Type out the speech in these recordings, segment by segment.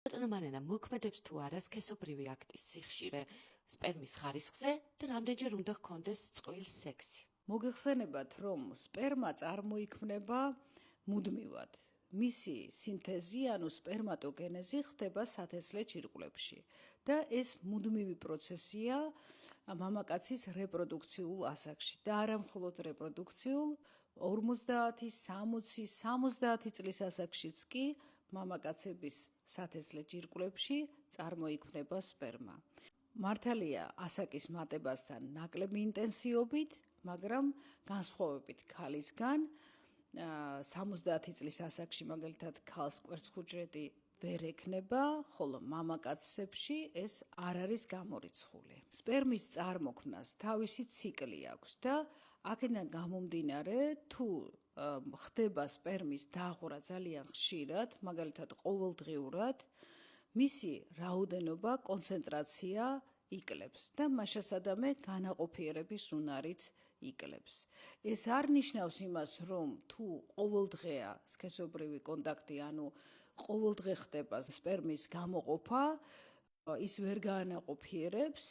ბატონო მარიანა, მოქმედებს თუ არა სქესობრივი აქტის სიხშირე სპერმის ხარისხზე და რამდენჯერ უნდა ჰქონდეს წყვილს სექსი? მოგეხსენებათ, რომ სპერმა წარმოიქმნება მუდმივად. მისი სინთეზი, ანუ სპერმატოგენეზი ხდება სათესლე ჯირკვლებში და ეს მუდმივი პროცესია მამაკაცის რეპროდუქციულ ასაკში და არა მხოლოდ რეპროდუქციულ, 50, 60, 70 წლის ასაკშიც კი მამაკაცების სათესლე ჯირკვლებში წარმოიქმნება სპერმა. მართალია ასაკის მატებასთან ნაკლები ინტენსივობით, მაგრამ განსხვავებით ქალისგან 70 წლის ასაკში მაგალითად ქალს კვერცხუჯრედი ვერ ექნება, ხოლო მამაკაცებში ეს არ არის გამორიცხული. სპერმის წარმოქმნას თავისი ციკლი აქვს და აქედან გამომდინარე, თუ ხდება სპერმის დაღვრა ძალიან ხშირად, მაგალითად ყოველდღიურად, მისი რაოდენობა, კონცენტრაცია იკლებს და მაშასადამე განაყოფიერების უნარიც იკლებს. ეს არ ნიშნავს იმას, რომ თუ ყოველდღეა სქესობრივი კონტაქტი, ანუ ყოველდღე ხდება სპერმის გამოყოფა, ის ვერ განაყოფიერებს,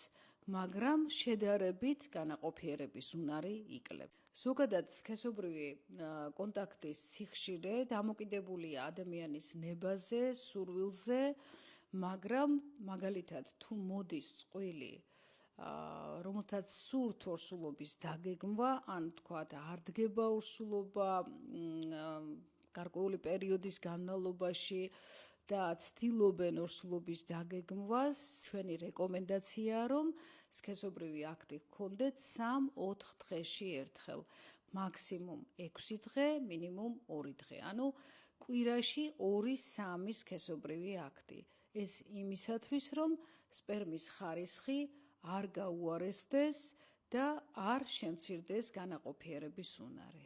მაგრამ შედარებით განაყოფიერების უნარი იკლებს. ზოგადად სქესობრივი კონტაქტის სიხშირე დამოკიდებულია ადამიანის ნებაზე, სურვილზე, მაგრამ მაგალითად თუ მოდის წყვილი, რომელთაც სურთ ორსულობის დაგეგმვა, ან თქვათ არ დგება ორსულობა გარკვეული პერიოდის განმავლობაში და ცდილობენ ორსულობის დაგეგმვას, ჩვენი რეკომენდაციაა, რომ სქესობრივი აქტი ჰქონდეთ 3-4 დღეში ერთხელ, მაქსიმუმ 6 დღე, მინიმუმ 2 დღე, ანუ კვირაში 2-3 სქესობრივი აქტი. ეს იმისათვის, რომ სპერმის ხარისხი არ გაუარესდეს და არ შემცირდეს განაყოფიერების უნარი.